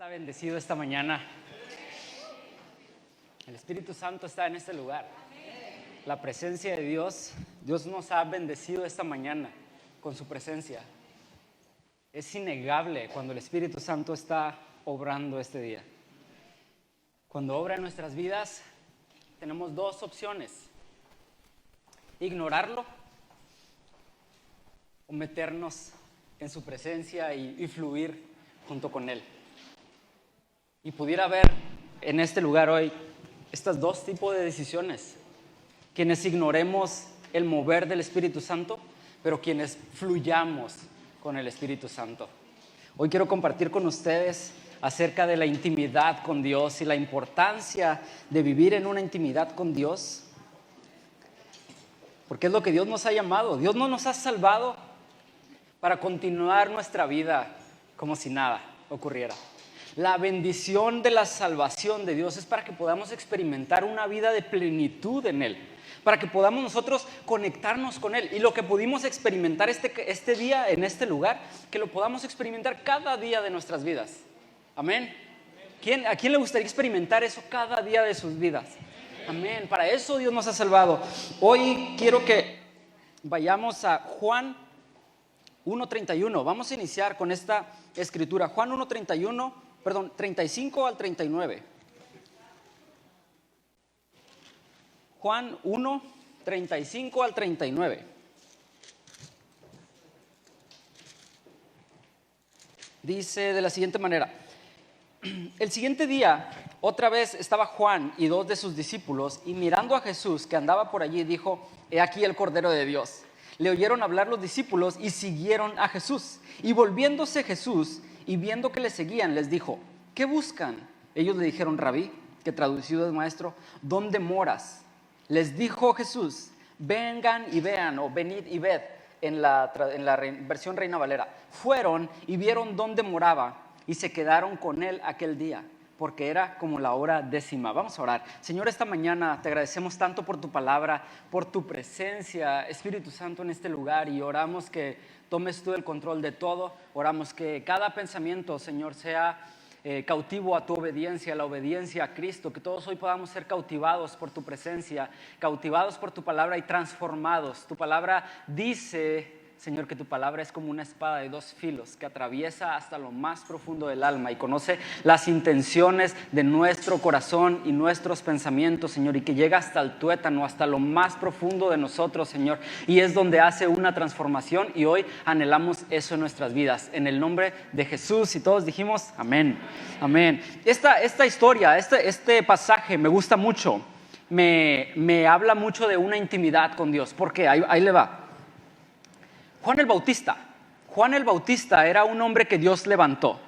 ha bendecido esta mañana. El Espíritu Santo está en este lugar. La presencia de Dios nos ha bendecido esta mañana con su presencia. Es innegable cuando el Espíritu Santo está obrando este día. Cuando obra en nuestras vidas, tenemos dos opciones: ignorarlo o meternos en su presencia y fluir junto con Él. Y pudiera haber en este lugar hoy estos dos tipos de decisiones: quienes ignoremos el mover del Espíritu Santo, pero quienes fluyamos con el Espíritu Santo. Hoy quiero compartir con ustedes acerca de la intimidad con Dios y la importancia de vivir en una intimidad con Dios, porque es lo que Dios nos ha llamado. Dios no nos ha salvado para continuar nuestra vida como si nada ocurriera. La bendición de la salvación de Dios es para que podamos experimentar una vida de plenitud en Él, para que podamos nosotros conectarnos con Él. Y lo que pudimos experimentar este día en este lugar, que lo podamos experimentar cada día de nuestras vidas. Amén. ¿A quién le gustaría experimentar eso cada día de sus vidas? Amén. Para eso Dios nos ha salvado. Hoy quiero que vayamos a Juan 1:31. Vamos a iniciar con esta escritura. Juan 35 al 39. Juan 1:35 al 39. Dice de la siguiente manera: el siguiente día, otra vez estaba Juan y dos de sus discípulos, y mirando a Jesús que andaba por allí, dijo: he aquí el Cordero de Dios. Le oyeron hablar los discípulos y siguieron a Jesús. Y volviéndose Jesús y viendo que le seguían, les dijo: ¿qué buscan? Ellos le dijeron: Rabí, que traducido es maestro, ¿dónde moras? Les dijo Jesús: vengan y vean, o venid y ved, en la versión Reina Valera. Fueron y vieron dónde moraba y se quedaron con él aquel día, porque era como la hora 10:00. Vamos a orar. Señor, esta mañana te agradecemos tanto por tu palabra, por tu presencia, Espíritu Santo, en este lugar, y oramos que tomes tú el control de todo. Oramos que cada pensamiento, Señor, sea cautivo a tu obediencia, a la obediencia a Cristo, que todos hoy podamos ser cautivados por tu presencia, cautivados por tu palabra y transformados. Tu palabra dice, Señor, que tu palabra es como una espada de dos filos que atraviesa hasta lo más profundo del alma y conoce las intenciones de nuestro corazón y nuestros pensamientos, Señor, y que llega hasta el tuétano, hasta lo más profundo de nosotros, Señor, y es donde hace una transformación, y hoy anhelamos eso en nuestras vidas. En el nombre de Jesús, y todos dijimos amén, amén. Esta historia, este pasaje me gusta mucho, me habla mucho de una intimidad con Dios. ¿Por qué? Ahí le va. Juan el Bautista era un hombre que Dios levantó.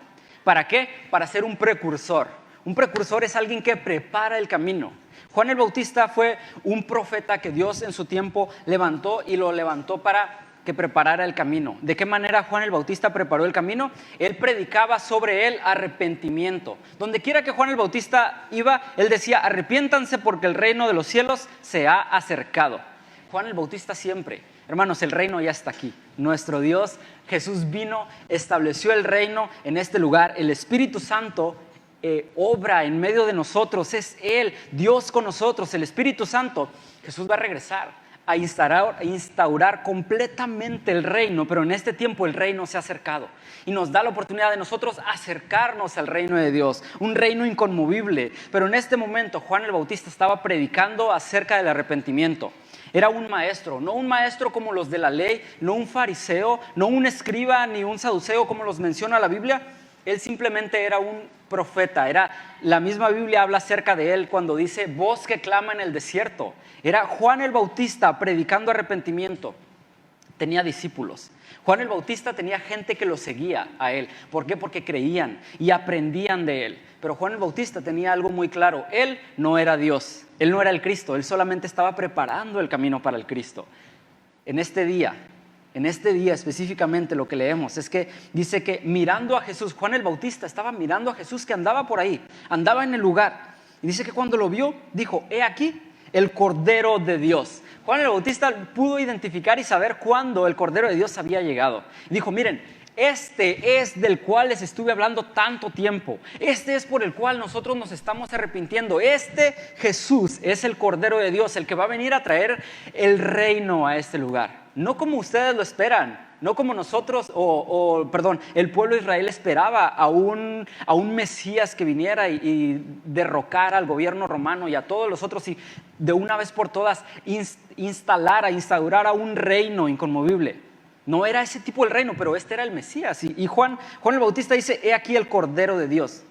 ¿Para qué? Para ser un precursor. Un precursor es alguien que prepara el camino. Juan el Bautista fue un profeta que Dios en su tiempo levantó, y lo levantó para que preparara el camino. ¿De qué manera Juan el Bautista preparó el camino? Él predicaba sobre el arrepentimiento. Donde quiera que Juan el Bautista iba, él decía: arrepiéntanse porque el reino de los cielos se ha acercado. Juan el Bautista siempre, hermanos, el reino ya está aquí. Nuestro Dios, Jesús vino, estableció el reino en este lugar. El Espíritu Santo obra en medio de nosotros. Es Él, Dios con nosotros, el Espíritu Santo. Jesús va a regresar a instaurar completamente el reino, pero en este tiempo el reino se ha acercado y nos da la oportunidad de nosotros acercarnos al reino de Dios, un reino inconmovible. Pero en este momento Juan el Bautista estaba predicando acerca del arrepentimiento. Era un maestro, no un maestro como los de la ley, no un fariseo, no un escriba ni un saduceo como los menciona la Biblia. Él simplemente era un profeta. La misma Biblia habla acerca de él cuando dice: voz que clama en el desierto. Era Juan el Bautista predicando arrepentimiento. Tenía discípulos. Juan el Bautista tenía gente que lo seguía a él. ¿Por qué? Porque creían y aprendían de él. Pero Juan el Bautista tenía algo muy claro: él no era Dios, él no era el Cristo, él solamente estaba preparando el camino para el Cristo. En este día específicamente, lo que leemos es que dice que mirando a Jesús, Juan el Bautista estaba mirando a Jesús que andaba por ahí, andaba en el lugar, y dice que cuando lo vio, dijo: he aquí el Cordero de Dios. Juan el Bautista pudo identificar y saber cuándo el Cordero de Dios había llegado. Dijo: miren, Este es del cual les estuve hablando tanto tiempo. Este es por el cual nosotros nos estamos arrepintiendo. Este Jesús es el Cordero de Dios, el que va a venir a traer el reino a este lugar. No como ustedes lo esperan, no como nosotros, el pueblo de Israel esperaba a un Mesías que viniera y derrocara al gobierno romano y a todos los otros y de una vez por todas instaurara un reino inconmovible. No era ese tipo el reino, pero este era el Mesías. Y Juan el Bautista dice, he aquí el Cordero de Dios.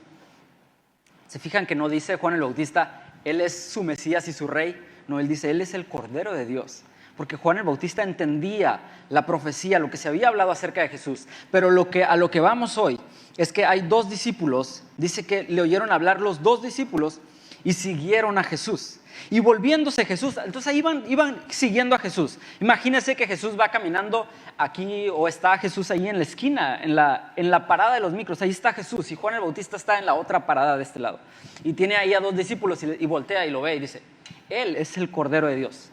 ¿Se fijan que no dice Juan el Bautista, él es su Mesías y su rey? No, él dice, él es el Cordero de Dios. Porque Juan el Bautista entendía la profecía, lo que se había hablado acerca de Jesús. Pero a lo que vamos hoy es que hay 2 discípulos, dice que le oyeron hablar los 2 discípulos y siguieron a Jesús. Y volviéndose Jesús, entonces ahí iban siguiendo a Jesús. Imagínense que Jesús va caminando aquí o está Jesús ahí en la esquina, en la parada de los micros, ahí está Jesús y Juan el Bautista está en la otra parada de este lado. Y tiene ahí a 2 discípulos y voltea y lo ve y dice, él es el Cordero de Dios.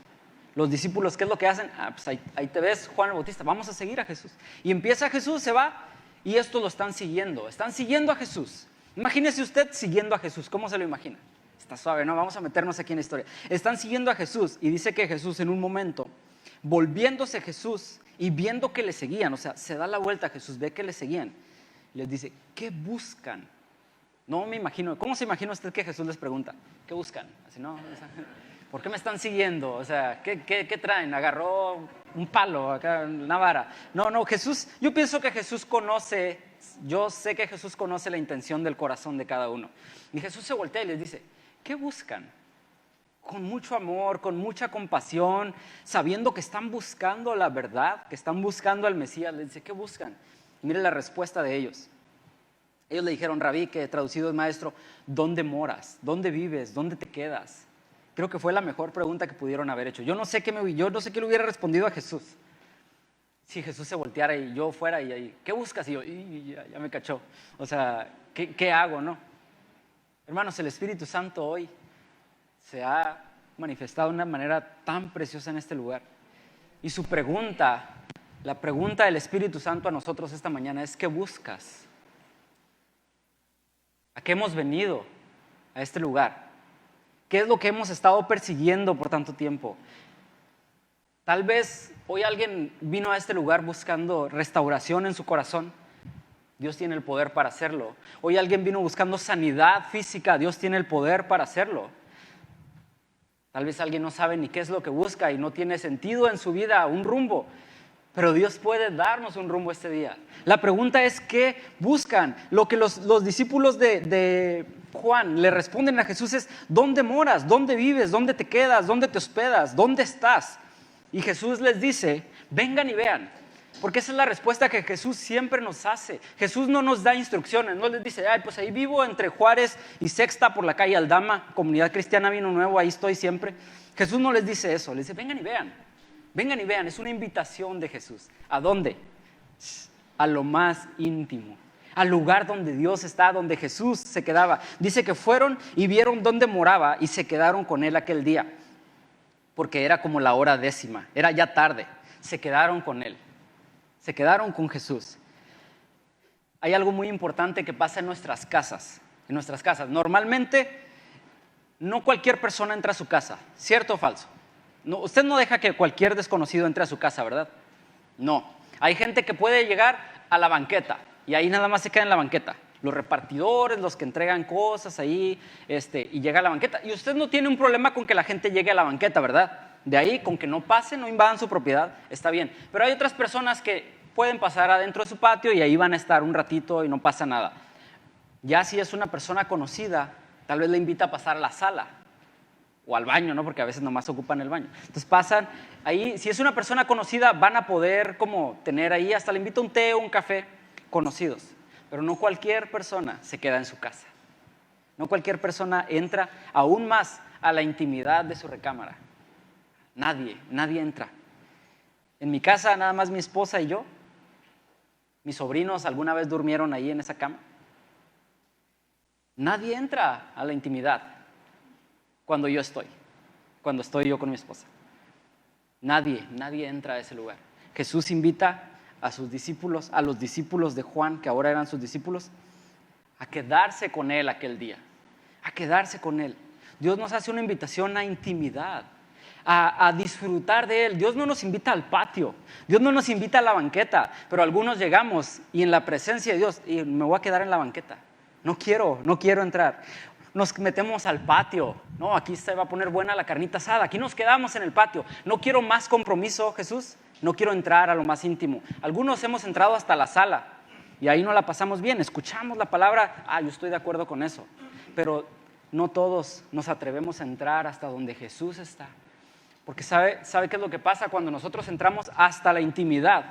Los discípulos, ¿qué es lo que hacen? Pues ahí te ves, Juan el Bautista, vamos a seguir a Jesús. Y empieza Jesús, se va y estos lo están siguiendo a Jesús. Imagínese usted siguiendo a Jesús, ¿cómo se lo imagina? Está suave, ¿no? Vamos a meternos aquí en la historia. Están siguiendo a Jesús y dice que Jesús en un momento, volviéndose Jesús y viendo que le seguían, o sea, se da la vuelta a Jesús, ve que le seguían, les dice, ¿qué buscan? No me imagino, ¿cómo se imagina usted que Jesús les pregunta? ¿Qué buscan? Así, ¿no? ¿Por qué me están siguiendo? O sea, ¿qué traen? ¿Agarró un palo, acá, una vara? No, Jesús, yo pienso que Jesús conoce, yo sé que Jesús conoce la intención del corazón de cada uno. Y Jesús se voltea y les dice, ¿qué buscan? Con mucho amor, con mucha compasión, sabiendo que están buscando la verdad, que están buscando al Mesías, les dice, ¿qué buscan? Y mire la respuesta de ellos. Ellos le dijeron, Rabí, que traducido es maestro, ¿dónde moras? ¿Dónde vives? ¿Dónde te quedas? Creo que fue la mejor pregunta que pudieron haber hecho. Yo no sé qué le hubiera respondido a Jesús. Si Jesús se volteara y yo fuera y ahí, ¿qué buscas? Y yo, ya me cachó. O sea, ¿qué hago, no? Hermanos, el Espíritu Santo hoy se ha manifestado de una manera tan preciosa en este lugar. Y su pregunta, la pregunta del Espíritu Santo a nosotros esta mañana es, ¿qué buscas? ¿A qué hemos venido a este lugar? ¿Qué es lo que hemos estado persiguiendo por tanto tiempo? Tal vez hoy alguien vino a este lugar buscando restauración en su corazón. Dios tiene el poder para hacerlo. Hoy alguien vino buscando sanidad física. Dios tiene el poder para hacerlo. Tal vez alguien no sabe ni qué es lo que busca y no tiene sentido en su vida, un rumbo. Pero Dios puede darnos un rumbo este día. La pregunta es, ¿qué buscan? Lo que los discípulos de Juan le responden a Jesús es, ¿dónde moras? ¿Dónde vives? ¿Dónde te quedas? ¿Dónde te hospedas? ¿Dónde estás? Y Jesús les dice, vengan y vean. Porque esa es la respuesta que Jesús siempre nos hace. Jesús no nos da instrucciones, no les dice, pues ahí vivo entre Juárez y Sexta por la calle Aldama, Comunidad Cristiana Vino Nuevo, ahí estoy siempre. Jesús no les dice eso, les dice, vengan y vean. Vengan y vean, es una invitación de Jesús. ¿A dónde? A lo más íntimo, al lugar donde Dios está, donde Jesús se quedaba. Dice que fueron y vieron dónde moraba y se quedaron con él aquel día, porque era como la hora 10:00, era ya tarde. Se quedaron con él, se quedaron con Jesús. Hay algo muy importante que pasa en nuestras casas. Normalmente, no cualquier persona entra a su casa, ¿cierto o falso? No, usted no deja que cualquier desconocido entre a su casa, ¿verdad? No. Hay gente que puede llegar a la banqueta y ahí nada más se queda en la banqueta. Los repartidores, los que entregan cosas ahí, y llega a la banqueta. Y usted no tiene un problema con que la gente llegue a la banqueta, ¿verdad? De ahí, con que no pasen, no invadan su propiedad, está bien. Pero hay otras personas que pueden pasar adentro de su patio y ahí van a estar un ratito y no pasa nada. Ya si es una persona conocida, tal vez le invita a pasar a la sala o al baño, ¿no? Porque a veces nomás ocupan el baño. Entonces pasan ahí, si es una persona conocida, van a poder como tener ahí, hasta le invita un té o un café, conocidos. Pero no cualquier persona se queda en su casa. No cualquier persona entra aún más a la intimidad de su recámara. Nadie entra. En mi casa nada más mi esposa y yo. Mis sobrinos alguna vez durmieron ahí en esa cama. Nadie entra a la intimidad cuando estoy yo con mi esposa. Nadie entra a ese lugar. Jesús invita a sus discípulos, a los discípulos de Juan, que ahora eran sus discípulos, a quedarse con él aquel día, a quedarse con él. Dios nos hace una invitación a intimidad, a disfrutar de él. Dios no nos invita al patio, Dios no nos invita a la banqueta, pero algunos llegamos y en la presencia de Dios, y me voy a quedar en la banqueta. No quiero entrar. Nos metemos al patio. No, aquí se va a poner buena la carnita asada. Aquí nos quedamos en el patio. No quiero más compromiso, Jesús. No quiero entrar a lo más íntimo. Algunos hemos entrado hasta la sala y ahí no la pasamos bien. Escuchamos la palabra. Yo estoy de acuerdo con eso. Pero no todos nos atrevemos a entrar hasta donde Jesús está. Porque ¿sabe qué es lo que pasa? Cuando nosotros entramos hasta la intimidad,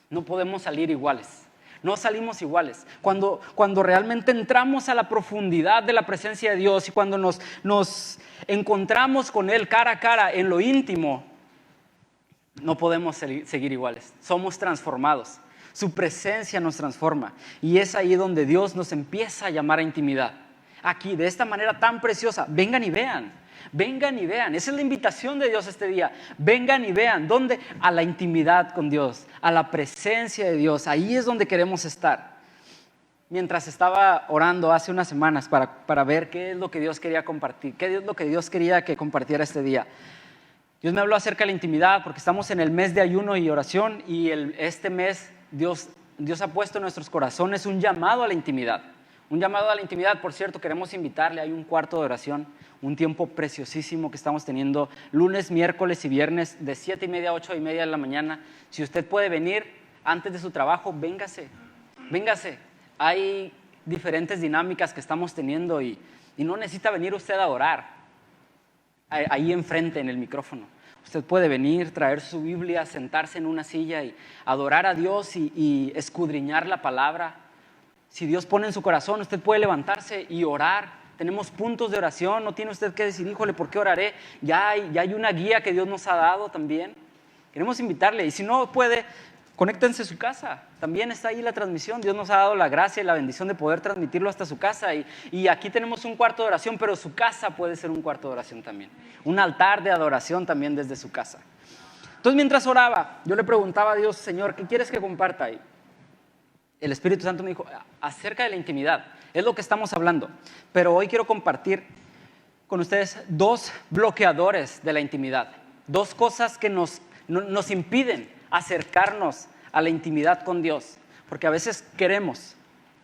no podemos salir iguales. No salimos iguales. Cuando realmente entramos a la profundidad de la presencia de Dios y cuando nos encontramos con Él cara a cara en lo íntimo, no podemos seguir iguales. Somos transformados. Su presencia nos transforma. Y es ahí donde Dios nos empieza a llamar a intimidad. Aquí, de esta manera tan preciosa, vengan y vean. Vengan y vean, esa es la invitación de Dios este día. Vengan y vean, ¿dónde? A la intimidad con Dios, a la presencia de Dios. Ahí es donde queremos estar. Mientras estaba orando hace unas semanas para ver qué es lo que Dios quería compartir, qué es lo que Dios quería que compartiera este día, Dios me habló acerca de la intimidad porque estamos en el mes de ayuno y oración y este mes Dios ha puesto en nuestros corazones un llamado a la intimidad. Un llamado a la intimidad, por cierto, queremos invitarle, hay un cuarto de oración, un tiempo preciosísimo que estamos teniendo lunes, miércoles y viernes de 7:30 a 8:30 de la mañana. Si usted puede venir antes de su trabajo, véngase. Hay diferentes dinámicas que estamos teniendo y no necesita venir usted a orar ahí enfrente en el micrófono. Usted puede venir, traer su Biblia, sentarse en una silla y adorar a Dios y escudriñar la palabra. Si Dios pone en su corazón, usted puede levantarse y orar. Tenemos puntos de oración, no tiene usted que decir, híjole, ¿por qué oraré? Ya hay una guía que Dios nos ha dado también. Queremos invitarle, y si no puede, conéctense a su casa. También está ahí la transmisión. Dios nos ha dado la gracia y la bendición de poder transmitirlo hasta su casa. Y aquí tenemos un cuarto de oración, pero su casa puede ser un cuarto de oración también. Un altar de adoración también desde su casa. Entonces, mientras oraba, yo le preguntaba a Dios, Señor, ¿qué quieres que comparta ahí? El Espíritu Santo me dijo, acerca de la intimidad, es lo que estamos hablando. Pero hoy quiero compartir con ustedes 2 bloqueadores de la intimidad. 2 cosas que nos impiden acercarnos a la intimidad con Dios. Porque a veces queremos,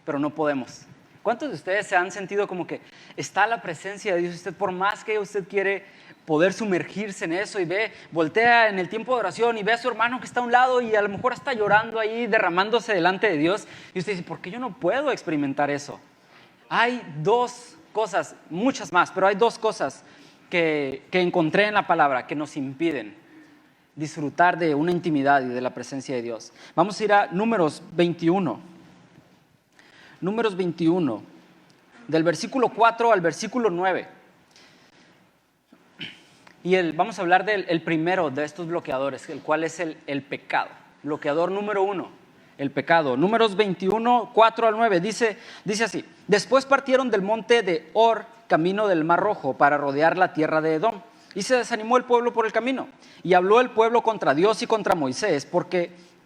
pero no podemos. ¿Cuántos de ustedes se han sentido como que está la presencia de Dios? Usted, por más que usted quiere poder sumergirse en eso y voltea en el tiempo de oración y ve a su hermano que está a un lado y a lo mejor está llorando ahí, derramándose delante de Dios, y usted dice, ¿por qué yo no puedo experimentar eso? Hay 2 cosas, muchas más, pero hay 2 cosas que encontré en la palabra que nos impiden disfrutar de una intimidad y de la presencia de Dios. Vamos a ir a Números 21. Números 21, del versículo 4 al versículo 9. Y vamos a hablar del primero de estos bloqueadores, el cual es el pecado. Bloqueador número 1, el pecado. Números 21, 4 al 9, dice así. Después partieron del monte de Hor, camino del Mar Rojo, para rodear la tierra de Edom. Y se desanimó el pueblo por el camino. Y habló el pueblo contra Dios y contra Moisés,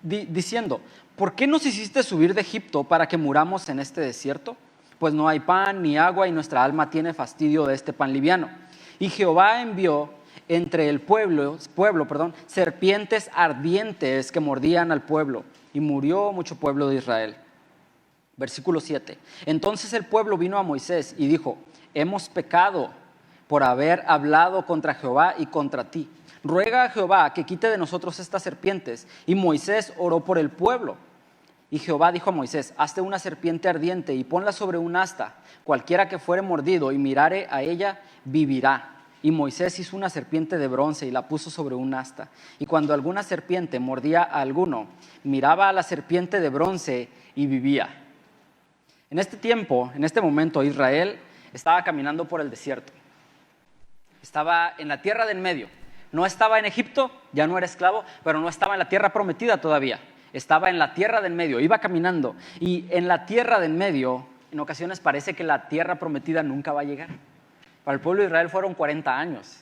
diciendo, ¿por qué nos hiciste subir de Egipto para que muramos en este desierto? Pues no hay pan ni agua y nuestra alma tiene fastidio de este pan liviano. Y Jehová envió entre el pueblo, serpientes ardientes que mordían al pueblo, y murió mucho pueblo de Israel. Versículo 7. Entonces el pueblo vino a Moisés y dijo, hemos pecado por haber hablado contra Jehová y contra ti. Ruega a Jehová que quite de nosotros estas serpientes. Y Moisés oró por el pueblo. Y Jehová dijo a Moisés, hazte una serpiente ardiente y ponla sobre un asta. Cualquiera que fuere mordido y mirare a ella, vivirá. Y Moisés hizo una serpiente de bronce y la puso sobre un asta. Y cuando alguna serpiente mordía a alguno, miraba a la serpiente de bronce y vivía. En este tiempo, en este momento, Israel estaba caminando por el desierto. Estaba en la tierra del medio. No estaba en Egipto, ya no era esclavo, pero no estaba en la tierra prometida todavía. Estaba en la tierra del medio, iba caminando. Y en la tierra del medio, en ocasiones parece que la tierra prometida nunca va a llegar. Para el pueblo de Israel fueron 40 años.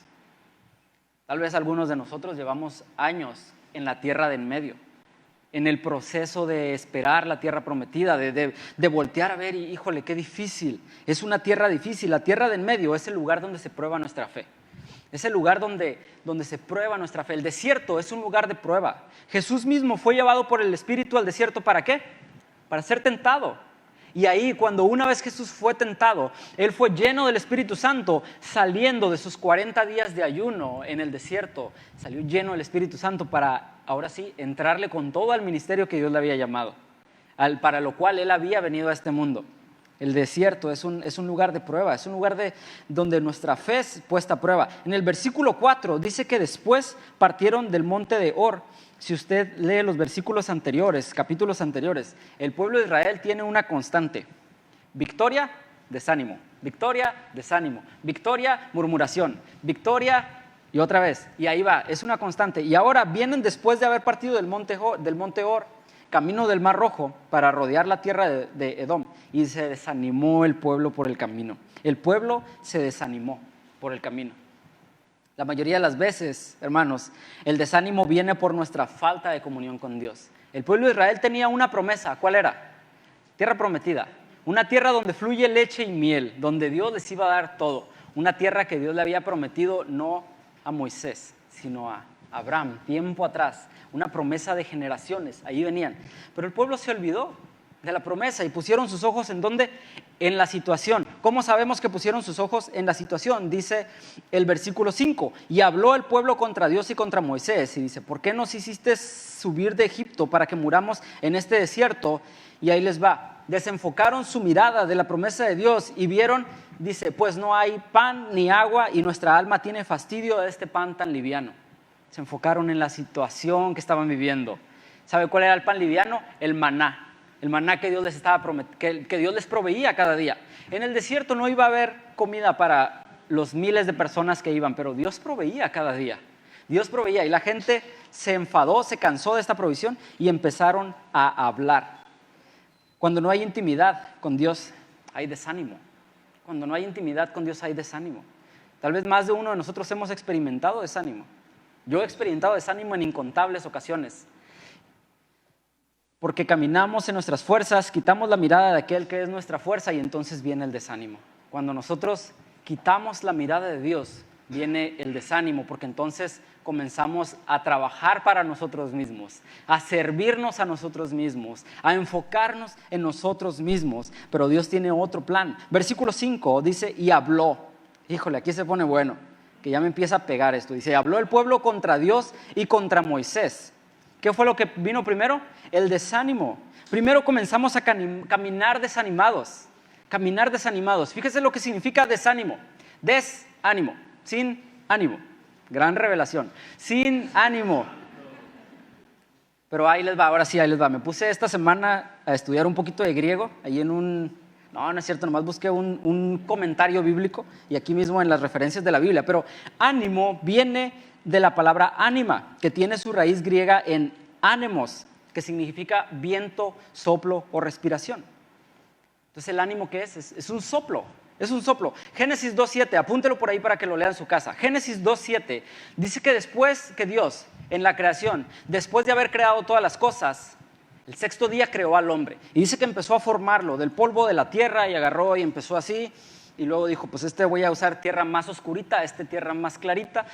Tal vez algunos de nosotros llevamos años en la tierra del medio. en el proceso de esperar la tierra prometida, de voltear a ver y híjole, qué difícil. Es una tierra difícil. La tierra de en medio es el lugar donde se prueba nuestra fe. Es el lugar donde se prueba nuestra fe. El desierto es un lugar de prueba. Jesús mismo fue llevado por el Espíritu al desierto, ¿para qué? Para ser tentado. Y ahí, cuando una vez Jesús fue tentado, Él fue lleno del Espíritu Santo, saliendo de sus 40 días de ayuno en el desierto. Salió lleno del Espíritu Santo para, ahora sí, entrarle con todo al ministerio que Dios le había llamado, para lo cual Él había venido a este mundo. El desierto es un lugar de prueba, es un lugar donde nuestra fe es puesta a prueba. En el versículo 4 dice que después partieron del monte de Hor. Si usted lee los versículos anteriores, capítulos anteriores, el pueblo de Israel tiene una constante: victoria, desánimo, victoria, desánimo, victoria, murmuración, victoria y otra vez. Y ahí va, es una constante. Y ahora vienen después de haber partido del monte Hor, camino del Mar Rojo, para rodear la tierra de Edom, y se desanimó el pueblo por el camino. El pueblo se desanimó por el camino. La mayoría de las veces, hermanos, el desánimo viene por nuestra falta de comunión con Dios. El pueblo de Israel tenía una promesa. ¿Cuál era? Tierra prometida. Una tierra donde fluye leche y miel, donde Dios les iba a dar todo. Una tierra que Dios le había prometido no a Moisés, sino a Abraham, tiempo atrás. Una promesa de generaciones, ahí venían. Pero el pueblo se olvidó de la promesa y pusieron sus ojos ¿en dónde? En la situación. ¿Cómo sabemos que pusieron sus ojos en la situación? Dice el versículo 5, y habló el pueblo contra Dios y contra Moisés, y dice: ¿por qué nos hiciste subir de Egipto para que muramos en este desierto? Y ahí les va. Desenfocaron su mirada de la promesa de Dios y vieron, dice, pues no hay pan ni agua y nuestra alma tiene fastidio de este pan tan liviano. Se enfocaron en la situación que estaban viviendo. ¿Sabe cuál era el pan liviano? El maná. El maná que Dios les que Dios les proveía cada día. En el desierto no iba a haber comida para los miles de personas que iban, pero Dios proveía cada día. Dios proveía y la gente se enfadó, se cansó de esta provisión y empezaron a hablar. Cuando no hay intimidad con Dios, hay desánimo. Cuando no hay intimidad con Dios, hay desánimo. Tal vez más de uno de nosotros hemos experimentado desánimo. Yo he experimentado desánimo en incontables ocasiones. Porque caminamos en nuestras fuerzas, quitamos la mirada de aquel que es nuestra fuerza y entonces viene el desánimo. Cuando nosotros quitamos la mirada de Dios, viene el desánimo, porque entonces comenzamos a trabajar para nosotros mismos, a servirnos a nosotros mismos, a enfocarnos en nosotros mismos. Pero Dios tiene otro plan. Versículo 5 dice, y habló. Híjole, aquí se pone bueno, que ya me empieza a pegar esto. Dice, habló el pueblo contra Dios y contra Moisés. ¿Qué fue lo que vino primero? El desánimo. Primero comenzamos a caminar desanimados. Caminar desanimados. Fíjese lo que significa desánimo. Desánimo. Sin ánimo. Gran revelación. Sin ánimo. Pero ahí les va, ahora sí, ahí les va. Me puse esta semana a estudiar un poquito de griego. Ahí en un... No es cierto, nomás busqué un comentario bíblico. Y aquí mismo en las referencias de la Biblia. Pero ánimo viene de la palabra ánima, que tiene su raíz griega en ánemos, que significa viento, soplo o respiración. Entonces, ¿el ánimo qué es? Es un soplo, es un soplo. Génesis 2.7, apúntelo por ahí para que lo lea en su casa. Génesis 2.7 dice que después que Dios, en la creación, después de haber creado todas las cosas, el sexto día creó al hombre. Y dice que empezó a formarlo del polvo de la tierra y agarró y empezó así. Y luego dijo, pues voy a usar tierra más oscurita, tierra más clarita,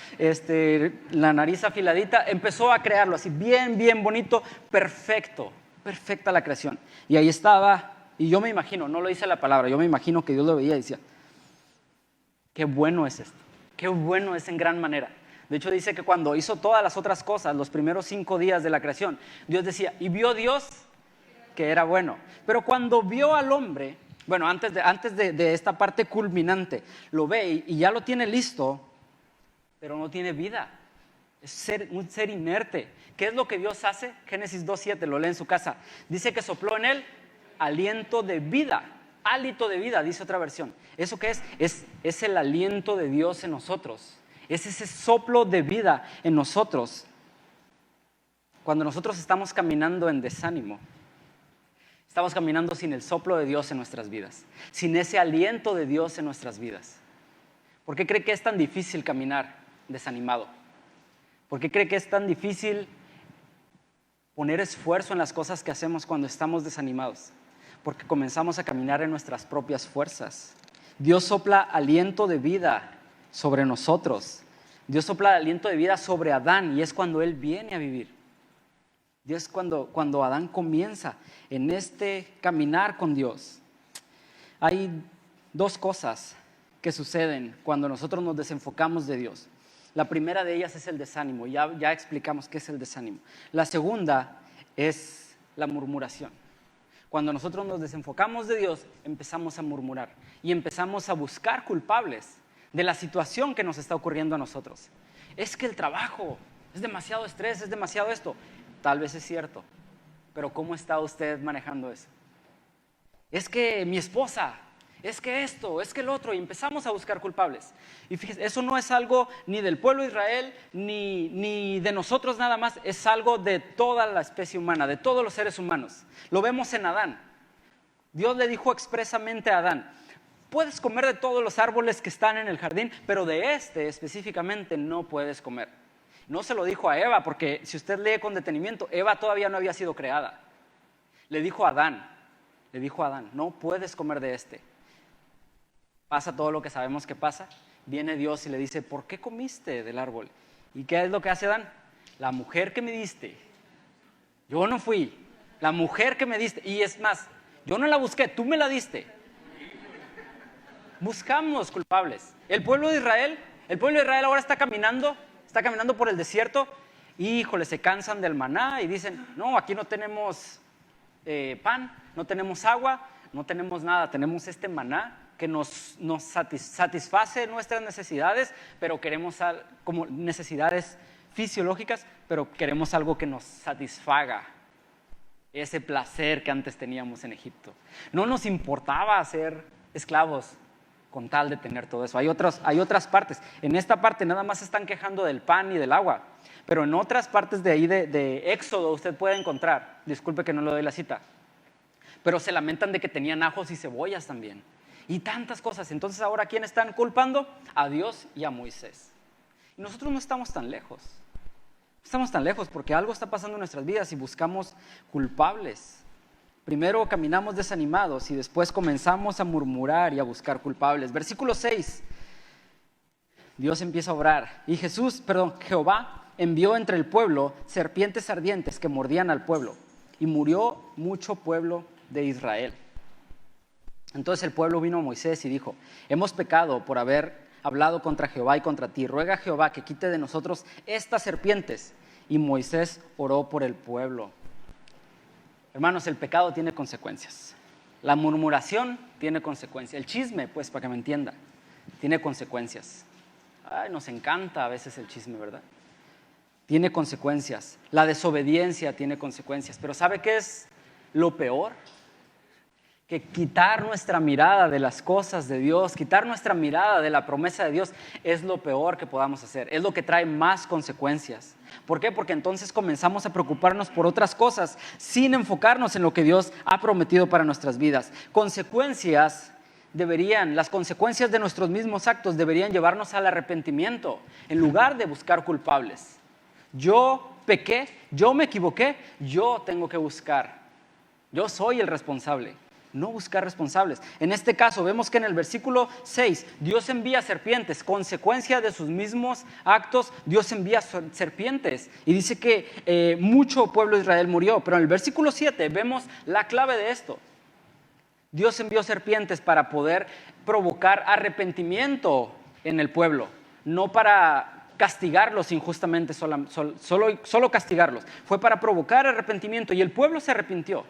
la nariz afiladita. Empezó a crearlo así, bien, bien bonito, perfecto, perfecta la creación. Y ahí estaba, y yo me imagino, no lo dice la palabra, yo me imagino que Dios lo veía y decía, qué bueno es esto, qué bueno es en gran manera. De hecho dice que cuando hizo todas las otras cosas, los primeros 5 días de la creación, Dios decía, y vio Dios que era bueno. Pero cuando vio al hombre... Bueno, antes de esta parte culminante, lo ve y ya lo tiene listo, pero no tiene vida. Es un ser inerte. ¿Qué es lo que Dios hace? Génesis 2.7, lo lee en su casa. Dice que sopló en él aliento de vida. Hálito de vida, dice otra versión. ¿Eso qué es? Es el aliento de Dios en nosotros. Es ese soplo de vida en nosotros. Cuando nosotros estamos caminando en desánimo, estamos caminando sin el soplo de Dios en nuestras vidas, sin ese aliento de Dios en nuestras vidas. ¿Por qué cree que es tan difícil caminar desanimado? ¿Por qué cree que es tan difícil poner esfuerzo en las cosas que hacemos cuando estamos desanimados, porque comenzamos a caminar en nuestras propias fuerzas. Dios sopla aliento de vida sobre nosotros. Dios sopla aliento de vida sobre Adán y es cuando él viene a vivir. Dios cuando Adán comienza en este caminar con Dios. Hay dos cosas que suceden cuando nosotros nos desenfocamos de Dios. La primera de ellas es el desánimo, ya explicamos qué es el desánimo. La segunda es la murmuración. Cuando nosotros nos desenfocamos de Dios, empezamos a murmurar y empezamos a buscar culpables de la situación que nos está ocurriendo a nosotros. Es que el trabajo, es demasiado estrés, es demasiado esto. Tal vez es cierto, pero ¿cómo está usted manejando eso? Es que mi esposa, es que esto, es que el otro, y empezamos a buscar culpables. Y fíjese, eso no es algo ni del pueblo de Israel, ni de nosotros nada más, es algo de toda la especie humana, de todos los seres humanos. Lo vemos en Adán. Dios le dijo expresamente a Adán, puedes comer de todos los árboles que están en el jardín, pero de este específicamente no puedes comer. No se lo dijo a Eva, porque si usted lee con detenimiento, Eva todavía no había sido creada. Le dijo a Adán, no puedes comer de este. Pasa todo lo que sabemos que pasa. Viene Dios y le dice, ¿por qué comiste del árbol? ¿Y qué es lo que hace Adán? La mujer que me diste. Yo no fui. La mujer que me diste. Y es más, yo no la busqué, tú me la diste. Buscamos culpables. El pueblo de Israel ahora está caminando por el desierto y, híjole, se cansan del maná y dicen, no, aquí no tenemos pan, no tenemos agua, no tenemos nada, tenemos este maná que nos satisface nuestras necesidades, pero queremos como necesidades fisiológicas, pero queremos algo que nos satisfaga ese placer que antes teníamos en Egipto. No nos importaba ser esclavos con tal de tener todo eso. Hay otras partes. En esta parte nada más se están quejando del pan y del agua, pero en otras partes de ahí de Éxodo usted puede encontrar, disculpe que no le doy la cita, pero se lamentan de que tenían ajos y cebollas también, y tantas cosas. Entonces ahora, ¿quién están culpando? A Dios y a Moisés. Y nosotros no estamos tan lejos. Estamos tan lejos porque algo está pasando en nuestras vidas y buscamos culpables. Primero caminamos desanimados y después comenzamos a murmurar y a buscar culpables. Versículo 6. Dios empieza a obrar y Jehová envió entre el pueblo serpientes ardientes que mordían al pueblo y murió mucho pueblo de Israel. Entonces el pueblo vino a Moisés y dijo, hemos pecado por haber hablado contra Jehová y contra ti. Ruega a Jehová que quite de nosotros estas serpientes. Y Moisés oró por el pueblo. Hermanos, el pecado tiene consecuencias. La murmuración tiene consecuencias. El chisme, pues, para que me entienda, tiene consecuencias. Ay, nos encanta a veces el chisme, ¿verdad? Tiene consecuencias. La desobediencia tiene consecuencias. Pero ¿sabe qué es lo peor? Que quitar nuestra mirada de las cosas de Dios, quitar nuestra mirada de la promesa de Dios es lo peor que podamos hacer. Es lo que trae más consecuencias. ¿Por qué? Porque entonces comenzamos a preocuparnos por otras cosas sin enfocarnos en lo que Dios ha prometido para nuestras vidas. Las consecuencias de nuestros mismos actos deberían llevarnos al arrepentimiento en lugar de buscar culpables. Yo pequé, yo me equivoqué, yo tengo que buscar. Yo soy el responsable. No buscar responsables. En este caso vemos que en el versículo 6 Dios envía serpientes, consecuencia de sus mismos actos. Dios envía serpientes y dice que mucho pueblo de Israel murió. Pero en el versículo 7 vemos la clave de esto. Dios envió serpientes para poder provocar arrepentimiento en el pueblo, no para castigarlos injustamente, solo castigarlos. Fue para provocar arrepentimiento y el pueblo se arrepintió.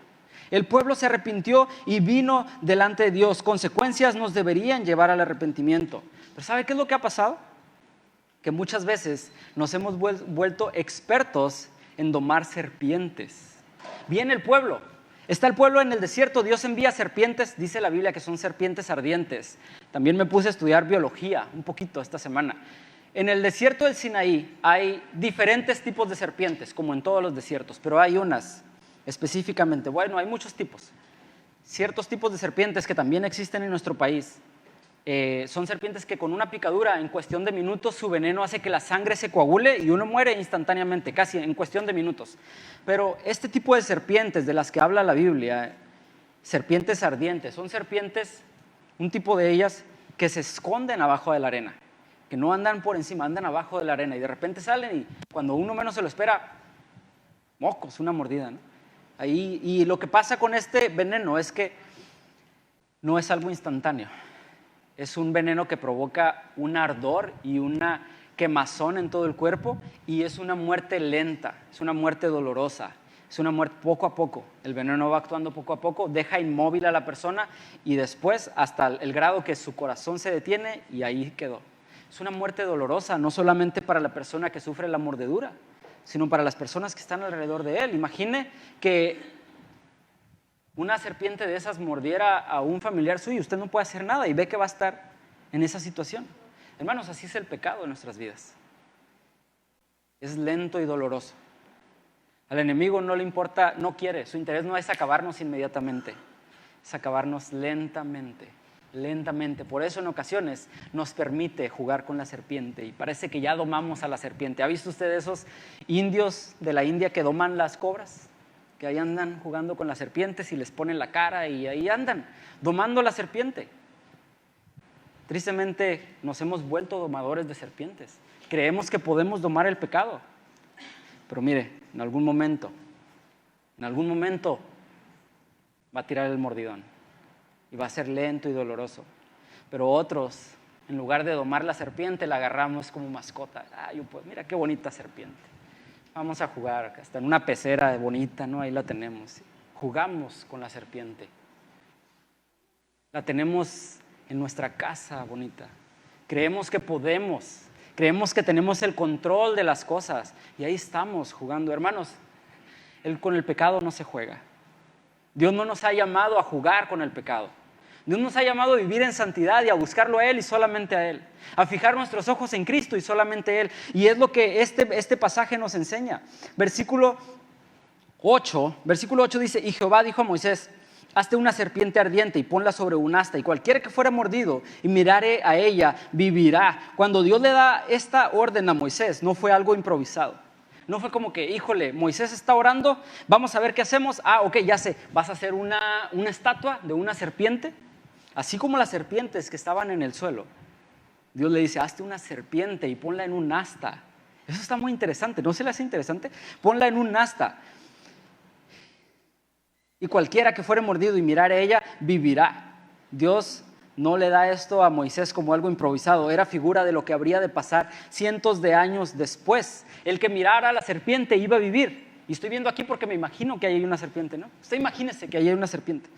El pueblo se arrepintió y vino delante de Dios. Consecuencias nos deberían llevar al arrepentimiento. Pero ¿sabe qué es lo que ha pasado? Que muchas veces nos hemos vuelto expertos en domar serpientes. Viene el pueblo. Está el pueblo en el desierto. Dios envía serpientes. Dice la Biblia que son serpientes ardientes. También me puse a estudiar biología un poquito esta semana. En el desierto del Sinaí hay diferentes tipos de serpientes, como en todos los desiertos, pero hay unas específicamente, hay muchos tipos, ciertos tipos de serpientes que también existen en nuestro país, Son serpientes que con una picadura, en cuestión de minutos, su veneno hace que la sangre se coagule y uno muere instantáneamente, casi en cuestión de minutos. Pero este tipo de serpientes de las que habla la Biblia, serpientes ardientes, son serpientes, un tipo de ellas, que se esconden abajo de la arena, que no andan por encima, andan abajo de la arena y de repente salen y cuando uno menos se lo espera, mocos, una mordida, ¿no? Ahí, y lo que pasa con este veneno es que no es algo instantáneo. Es un veneno que provoca un ardor y una quemazón en todo el cuerpo y es una muerte lenta, es una muerte dolorosa, es una muerte poco a poco. El veneno va actuando poco a poco, deja inmóvil a la persona y después hasta el grado que su corazón se detiene y ahí quedó. Es una muerte dolorosa, no solamente para la persona que sufre la mordedura, sino para las personas que están alrededor de él. Imagine que una serpiente de esas mordiera a un familiar suyo, usted no puede hacer nada y ve que va a estar en esa situación. Hermanos, así es el pecado en nuestras vidas. Es lento y doloroso. Al enemigo no le importa, no quiere, su interés no es acabarnos inmediatamente, es acabarnos lentamente, lentamente. Por eso en ocasiones nos permite jugar con la serpiente y parece que ya domamos a la serpiente. ¿Ha visto usted esos indios de la India que doman las cobras? Que ahí andan jugando con las serpientes y les ponen la cara y ahí andan, domando la serpiente. Tristemente nos hemos vuelto domadores de serpientes. Creemos que podemos domar el pecado. Pero mire, en algún momento va a tirar el mordidón y va a ser lento y doloroso. Pero otros, en lugar de domar la serpiente, la agarramos como mascota. Ay, pues mira qué bonita serpiente. Vamos a jugar, hasta en una pecera bonita, ¿no? Ahí la tenemos. Jugamos con la serpiente. La tenemos en nuestra casa bonita. Creemos que podemos, creemos que tenemos el control de las cosas y ahí estamos jugando. Hermanos, con el pecado no se juega. Dios no nos ha llamado a jugar con el pecado. Dios nos ha llamado a vivir en santidad y a buscarlo a Él y solamente a Él. A fijar nuestros ojos en Cristo y solamente Él. Y es lo que este pasaje nos enseña. Versículo 8 dice, y Jehová dijo a Moisés, hazte una serpiente ardiente y ponla sobre un asta, y cualquiera que fuera mordido y mirare a ella, vivirá. Cuando Dios le da esta orden a Moisés, no fue algo improvisado. No fue como que, híjole, Moisés está orando, vamos a ver qué hacemos. Ok, ya sé, vas a hacer una estatua de una serpiente. Así como las serpientes que estaban en el suelo, Dios le dice, hazte una serpiente y ponla en un asta. Eso está muy interesante, ¿no se le hace interesante? Ponla en un asta. Y cualquiera que fuere mordido y mirare a ella, vivirá. Dios no le da esto a Moisés como algo improvisado, era figura de lo que habría de pasar cientos de años después. El que mirara a la serpiente iba a vivir. Y estoy viendo aquí porque me imagino que ahí hay una serpiente, ¿no? Usted imagínese que ahí hay una serpiente.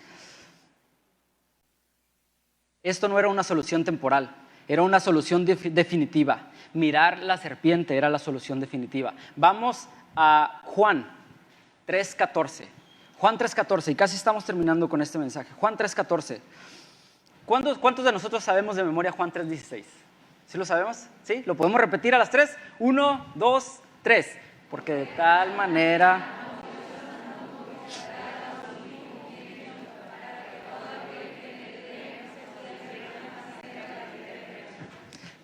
Esto no era una solución temporal, era una solución definitiva. Mirar la serpiente era la solución definitiva. Vamos a Juan 3:14. Juan 3:14, y casi estamos terminando con este mensaje. Juan 3:14. ¿Cuántos de nosotros sabemos de memoria Juan 3:16? ¿Sí lo sabemos? ¿Sí? ¿Lo podemos repetir a las 3? 1, 2, 3. Porque de tal manera...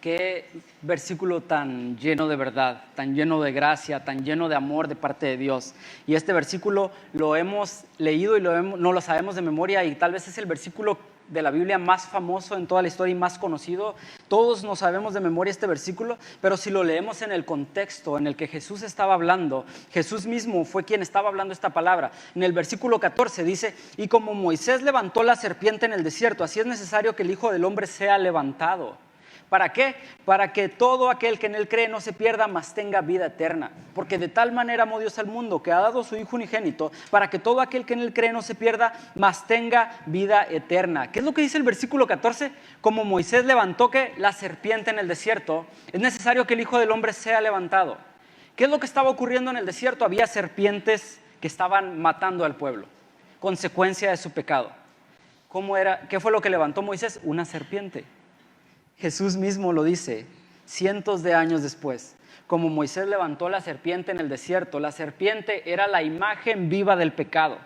Qué versículo tan lleno de verdad, tan lleno de gracia, tan lleno de amor de parte de Dios. Y este versículo lo hemos leído y no lo sabemos de memoria y tal vez es el versículo de la Biblia más famoso en toda la historia y más conocido. Todos no sabemos de memoria este versículo, pero si lo leemos en el contexto en el que Jesús estaba hablando, Jesús mismo fue quien estaba hablando esta palabra. En el versículo 14 dice, y como Moisés levantó la serpiente en el desierto, así es necesario que el Hijo del Hombre sea levantado. ¿Para qué? Para que todo aquel que en Él cree no se pierda, mas tenga vida eterna. Porque de tal manera amó Dios al mundo, que ha dado su Hijo unigénito, para que todo aquel que en Él cree no se pierda, mas tenga vida eterna. ¿Qué es lo que dice el versículo 14? Como Moisés levantó la serpiente en el desierto, es necesario que el Hijo del Hombre sea levantado. ¿Qué es lo que estaba ocurriendo en el desierto? Había serpientes que estaban matando al pueblo, consecuencia de su pecado. ¿Qué fue lo que levantó Moisés? Una serpiente. Jesús mismo lo dice cientos de años después. Como Moisés levantó la serpiente en el desierto, la serpiente era la imagen viva del pecado.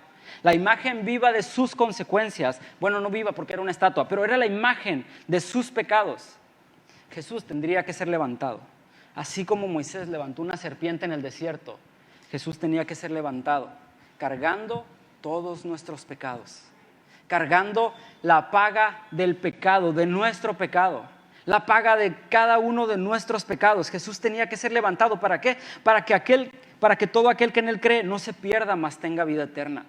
la imagen viva de sus consecuencias. Bueno, no viva porque era una estatua, pero era la imagen de sus pecados. Jesús tendría que ser levantado. Así como Moisés levantó una serpiente en el desierto, Jesús tenía que ser levantado, cargando todos nuestros pecados, cargando la paga del pecado, de nuestro pecado, la paga de cada uno de nuestros pecados. Jesús tenía que ser levantado. ¿Para qué? Para que todo aquel que en Él cree no se pierda, mas tenga vida eterna.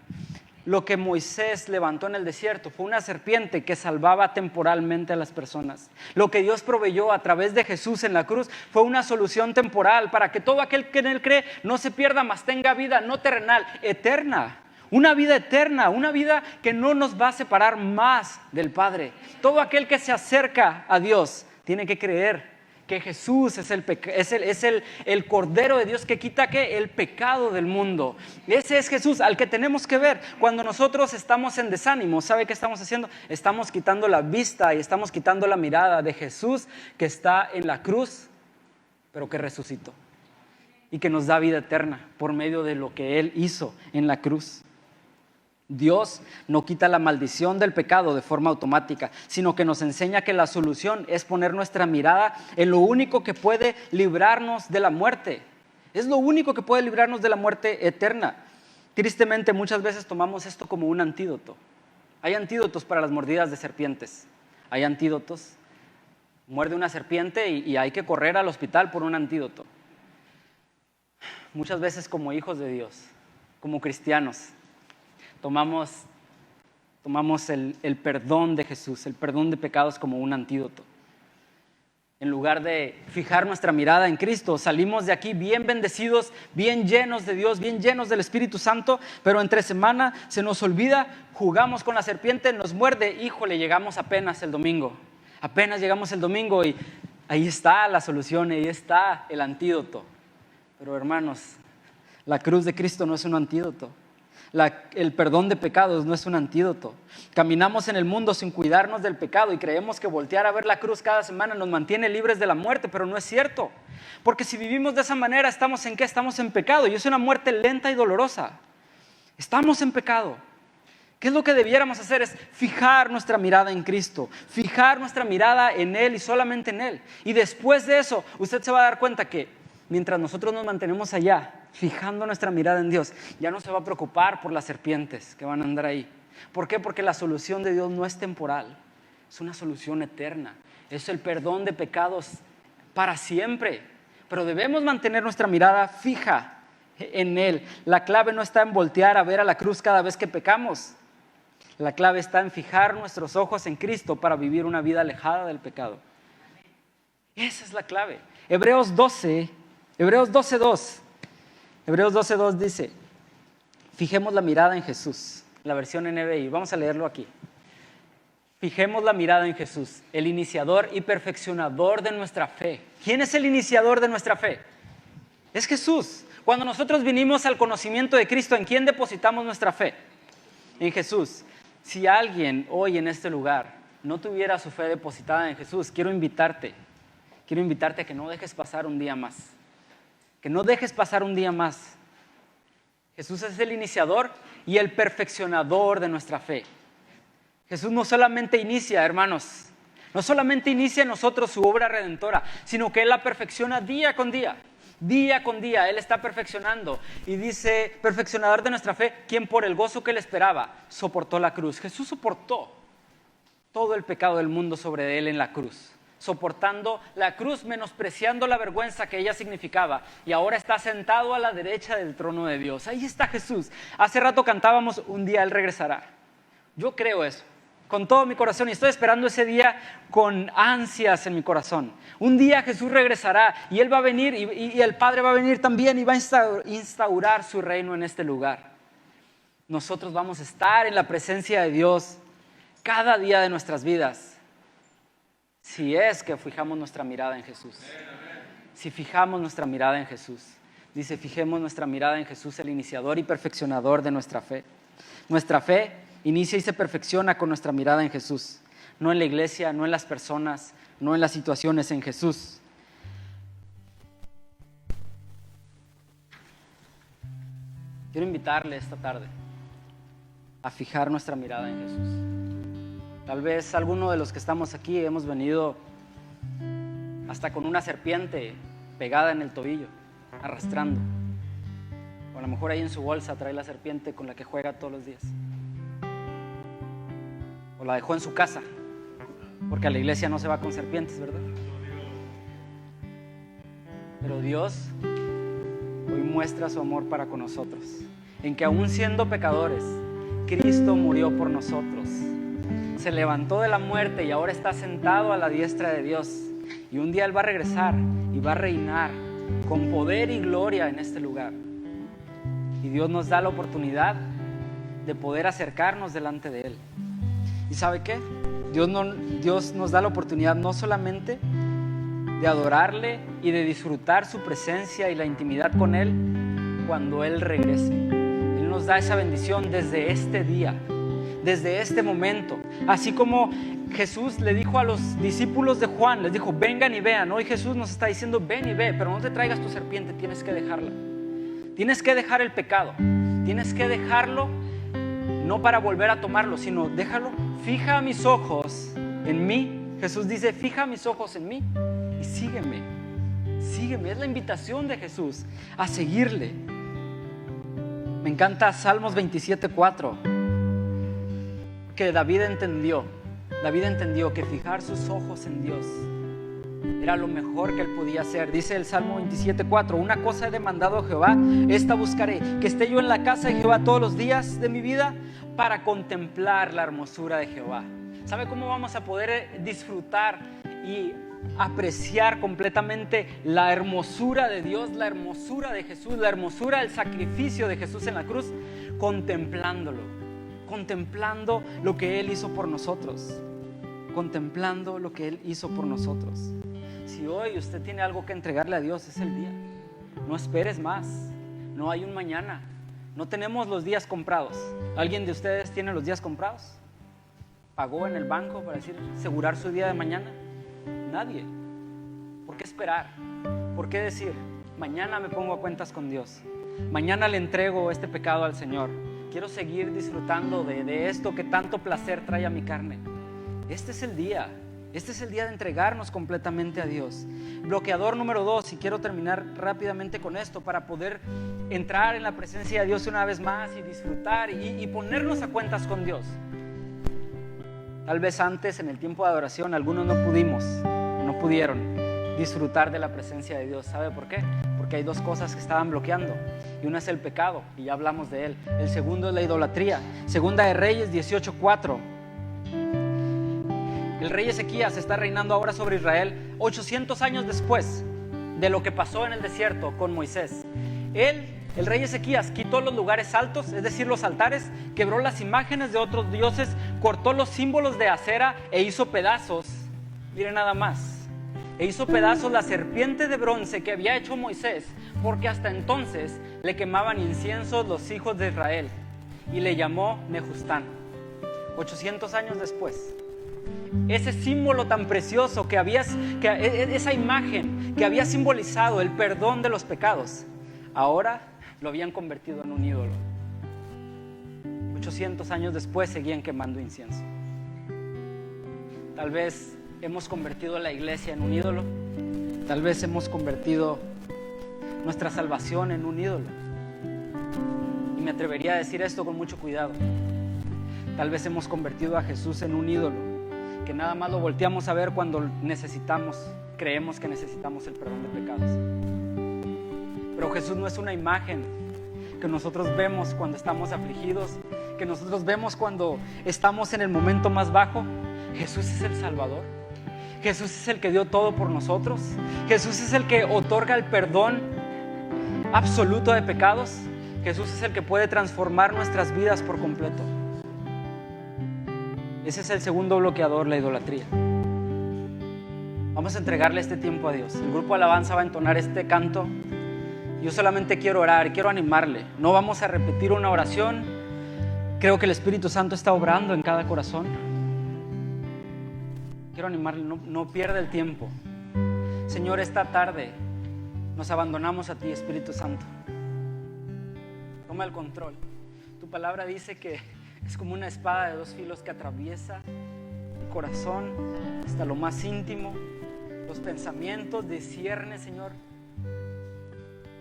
Lo que Moisés levantó en el desierto fue una serpiente que salvaba temporalmente a las personas. Lo que Dios proveyó a través de Jesús en la cruz fue una solución temporal para que todo aquel que en Él cree no se pierda, mas tenga vida no terrenal, eterna. Una vida eterna, una vida que no nos va a separar más del Padre. Todo aquel que se acerca a Dios tiene que creer que Jesús es el Cordero de Dios que quita el pecado del mundo. Ese es Jesús al que tenemos que ver. Cuando nosotros estamos en desánimo, ¿sabe qué estamos haciendo? Estamos quitando la vista y estamos quitando la mirada de Jesús que está en la cruz, pero que resucitó y que nos da vida eterna por medio de lo que Él hizo en la cruz. Dios no quita la maldición del pecado de forma automática, sino que nos enseña que la solución es poner nuestra mirada en lo único que puede librarnos de la muerte. Es lo único que puede librarnos de la muerte eterna. Tristemente, muchas veces tomamos esto como un antídoto. Hay antídotos para las mordidas de serpientes. Hay antídotos. Muerde una serpiente y hay que correr al hospital por un antídoto. Muchas veces como hijos de Dios, como cristianos, tomamos el perdón de Jesús, el perdón de pecados como un antídoto. En lugar de fijar nuestra mirada en Cristo, salimos de aquí bien bendecidos, bien llenos de Dios, bien llenos del Espíritu Santo, pero entre semana se nos olvida, jugamos con la serpiente, nos muerde, híjole, llegamos apenas el domingo. Apenas llegamos el domingo y ahí está la solución, ahí está el antídoto. Pero hermanos, la cruz de Cristo no es un antídoto. El perdón de pecados no es un antídoto. Caminamos en el mundo sin cuidarnos del pecado y creemos que voltear a ver la cruz cada semana nos mantiene libres de la muerte, pero no es cierto. Porque si vivimos de esa manera, ¿estamos en qué? Estamos en pecado y es una muerte lenta y dolorosa. Estamos en pecado. ¿Qué es lo que debiéramos hacer? Es fijar nuestra mirada en Cristo, fijar nuestra mirada en Él y solamente en Él. Y después de eso, usted se va a dar cuenta que mientras nosotros nos mantenemos allá, fijando nuestra mirada en Dios, ya no se va a preocupar por las serpientes que van a andar ahí. ¿Por qué? Porque la solución de Dios no es temporal, es una solución eterna. Es el perdón de pecados para siempre. Pero debemos mantener nuestra mirada fija en Él. La clave no está en voltear a ver a la cruz cada vez que pecamos. La clave está en fijar nuestros ojos en Cristo para vivir una vida alejada del pecado. Esa es la clave. Hebreos 12:2 dice, fijemos la mirada en Jesús, la versión NBI, vamos a leerlo aquí. Fijemos la mirada en Jesús, el iniciador y perfeccionador de nuestra fe. ¿Quién es el iniciador de nuestra fe? Es Jesús. Cuando nosotros vinimos al conocimiento de Cristo, ¿en quién depositamos nuestra fe? En Jesús. Si alguien hoy en este lugar no tuviera su fe depositada en Jesús, quiero invitarte a que no dejes pasar un día más. Que no dejes pasar un día más. Jesús es el iniciador y el perfeccionador de nuestra fe. Jesús no solamente inicia, hermanos, no solamente inicia en nosotros su obra redentora, sino que Él la perfecciona día con día. Día con día Él está perfeccionando. Y dice, perfeccionador de nuestra fe, quien por el gozo que le esperaba soportó la cruz. Jesús soportó todo el pecado del mundo sobre Él en la cruz. Soportando la cruz, menospreciando la vergüenza que ella significaba, y ahora está sentado a la derecha del trono de Dios. Ahí está Jesús. Hace rato cantábamos, un día Él regresará. Yo creo eso, con todo mi corazón, y estoy esperando ese día con ansias en mi corazón. Un día Jesús regresará, y Él va a venir, y el Padre va a venir también, y va a instaurar su reino en este lugar. Nosotros vamos a estar en la presencia de Dios cada día de nuestras vidas. Si es que fijamos nuestra mirada en Jesús. Si fijamos nuestra mirada en Jesús. Dice, fijemos nuestra mirada en Jesús, el iniciador y perfeccionador de nuestra fe. Nuestra fe inicia y se perfecciona con nuestra mirada en Jesús. No en la iglesia, no en las personas, no en las situaciones, en Jesús. Quiero invitarle esta tarde a fijar nuestra mirada en Jesús. Tal vez alguno de los que estamos aquí hemos venido hasta con una serpiente pegada en el tobillo, arrastrando. O a lo mejor ahí en su bolsa trae la serpiente con la que juega todos los días. O la dejó en su casa, porque a la iglesia no se va con serpientes, ¿verdad? Pero Dios hoy muestra su amor para con nosotros, en que aún siendo pecadores, Cristo murió por nosotros. Se levantó de la muerte y ahora está sentado a la diestra de Dios. Y un día Él va a regresar y va a reinar con poder y gloria en este lugar. Y Dios nos da la oportunidad de poder acercarnos delante de Él. ¿Y sabe qué? Dios nos da la oportunidad no solamente de adorarle y de disfrutar su presencia y la intimidad con Él cuando Él regrese. Él nos da esa bendición desde este día, desde este momento. Así como Jesús le dijo a los discípulos de Juan, les dijo, vengan y vean. Hoy Jesús nos está diciendo, ven y ve, pero no te traigas tu serpiente, tienes que dejarla. Tienes que dejar el pecado, tienes que dejarlo, no para volver a tomarlo, sino déjalo, fija mis ojos en mí. Jesús dice, fija mis ojos en mí y sígueme, sígueme. Es la invitación de Jesús a seguirle. Me encanta Salmos 27:4, que David entendió que fijar sus ojos en Dios era lo mejor que él podía hacer. Dice el Salmo 27:4, una cosa he demandado a Jehová, esta buscaré, que esté yo en la casa de Jehová todos los días de mi vida para contemplar la hermosura de Jehová. ¿Sabe cómo vamos a poder disfrutar y apreciar completamente la hermosura de Dios, la hermosura de Jesús, la hermosura del sacrificio de Jesús en la cruz? Contemplándolo, contemplando lo que Él hizo por nosotros, contemplando lo que Él hizo por nosotros. Si hoy usted tiene algo que entregarle a Dios, es el día. No esperes más, no hay un mañana. No tenemos los días comprados. ¿Alguien de ustedes tiene los días comprados? ¿Pagó en el banco para asegurar su día de mañana? Nadie. ¿Por qué esperar? ¿Por qué decir, mañana me pongo a cuentas con Dios? Mañana le entrego este pecado al Señor. Quiero seguir disfrutando de esto que tanto placer trae a mi carne. Este es el día. Este es el día de entregarnos completamente a Dios. Bloqueador número 2, y quiero terminar rápidamente con esto para poder entrar en la presencia de Dios una vez más y disfrutar y ponernos a cuentas con Dios. Tal vez antes, en el tiempo de adoración, algunos no pudieron disfrutar de la presencia de Dios. ¿Sabe por qué? Porque hay dos cosas que estaban bloqueando. Y una es el pecado, y ya hablamos de él. El segundo es la idolatría. Segunda de Reyes 18:4. El rey Ezequías está reinando ahora sobre Israel 800 años después de lo que pasó en el desierto con Moisés. El rey Ezequías quitó los lugares altos, es decir, los altares, quebró las imágenes de otros dioses, cortó los símbolos de acera e hizo pedazos, miren nada más, e hizo pedazos la serpiente de bronce que había hecho Moisés, porque hasta entonces le quemaban incienso los hijos de Israel, y le llamó Nehustán. 800 años después, ese símbolo tan precioso esa imagen que había simbolizado el perdón de los pecados, ahora lo habían convertido en un ídolo. 800 años después seguían quemando incienso. Tal vez hemos convertido la iglesia en un ídolo. Tal vez hemos convertido nuestra salvación en un ídolo. Y me atrevería a decir esto con mucho cuidado. Tal vez hemos convertido a Jesús en un ídolo, que nada más lo volteamos a ver cuando creemos que necesitamos el perdón de pecados. Pero Jesús no es una imagen que nosotros vemos cuando estamos afligidos, que nosotros vemos cuando estamos en el momento más bajo. Jesús es el Salvador. Jesús es el que dio todo por nosotros. Jesús es el que otorga el perdón absoluto de pecados. Jesús es el que puede transformar nuestras vidas por completo. Ese es el segundo bloqueador, la idolatría. Vamos a entregarle este tiempo a Dios. El grupo Alabanza va a entonar este canto. Yo solamente quiero orar, quiero animarle. No vamos a repetir una oración. Creo que el Espíritu Santo está obrando en cada corazón. Quiero animarle, no pierda el tiempo. Señor, esta tarde nos abandonamos a ti, Espíritu Santo. Toma el control. Tu palabra dice que Es como una espada de dos filos que atraviesa el corazón hasta lo más íntimo, los pensamientos, discierne, Señor.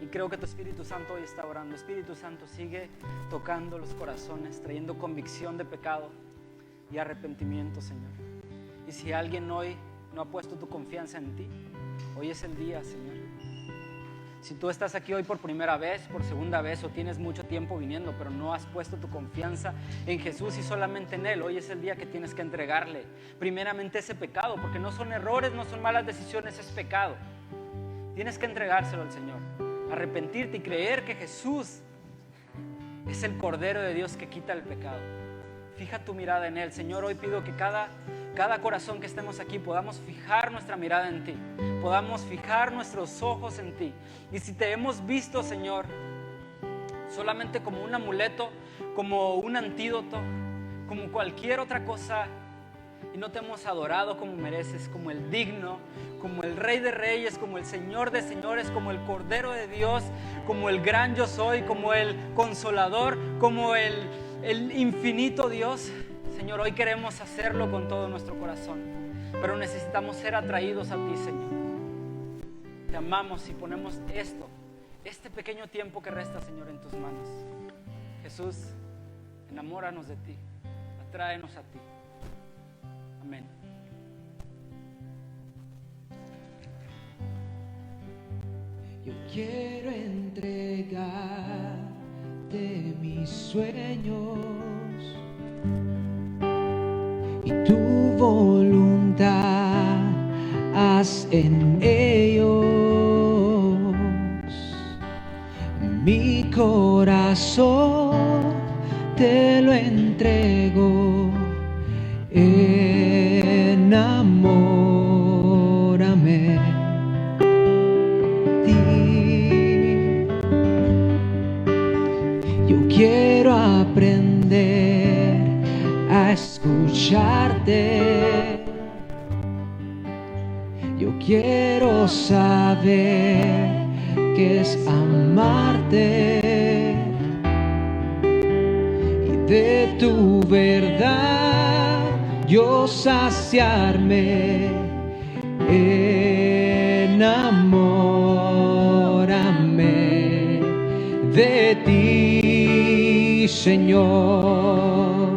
Y creo que tu Espíritu Santo hoy está orando. Espíritu Santo, sigue tocando los corazones, trayendo convicción de pecado y arrepentimiento, Señor. Y si alguien hoy no ha puesto tu confianza en ti, hoy es el día, Señor. Si tú estás aquí hoy por primera vez, por segunda vez, o tienes mucho tiempo viniendo, pero no has puesto tu confianza en Jesús y solamente en Él, hoy es el día que tienes que entregarle primeramente ese pecado, porque no son errores, no son malas decisiones, es pecado. Tienes que entregárselo al Señor, arrepentirte y creer que Jesús es el Cordero de Dios que quita el pecado. Fija tu mirada en Él. Señor, hoy pido que cada corazón que estemos aquí podamos fijar nuestra mirada en ti, podamos fijar nuestros ojos en ti. Y si te hemos visto, Señor, solamente como un amuleto, como un antídoto, como cualquier otra cosa, y no te hemos adorado como mereces, como el digno, como el Rey de Reyes, como el Señor de Señores, como el Cordero de Dios, como el gran yo soy, como el Consolador, como el infinito Dios, Señor, hoy queremos hacerlo con todo nuestro corazón, pero necesitamos ser atraídos a ti, Señor. Te amamos y ponemos este pequeño tiempo que resta, Señor, en tus manos. Jesús, enamóranos de ti, atráenos a ti. Amén. Yo quiero entregarte mis sueños y tu voluntad haz en ellos. Mi corazón te lo entrego, enamórame de ti. Yo quiero aprender a escucharte. Yo quiero saber qué es amarte y de tu verdad yo saciarme. Enamórame de ti, Señor.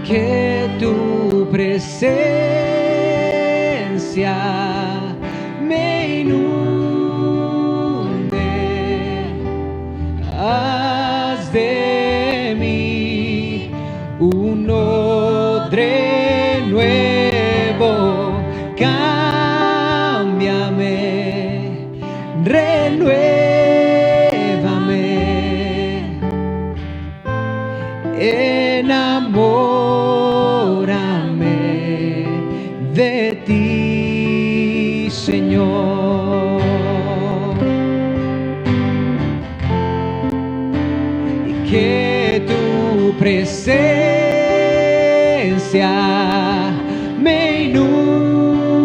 Que tu presencia me inunde, haz de mí un odre nuevo, cámbiame, renuévame, enamórame de ti, Señor. Y que tu presencia me inunde,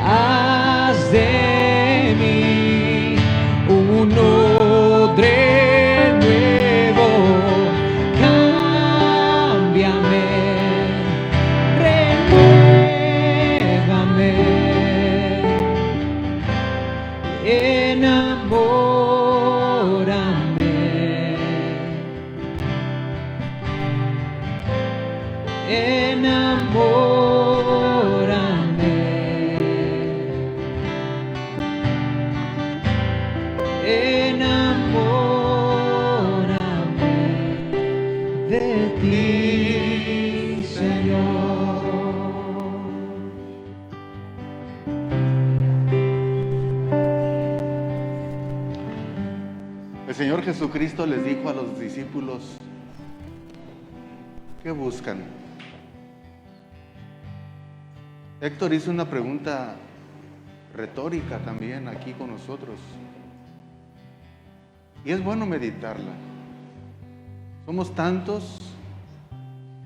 haz de mí un odre nuevo, cámbiame, renuévame, enamórame, enamórame, enamórame de ti, Señor. El Señor Jesucristo les dijo a los discípulos: ¿qué buscan? Héctor hizo una pregunta retórica también aquí con nosotros. Y es bueno meditarla. Somos tantos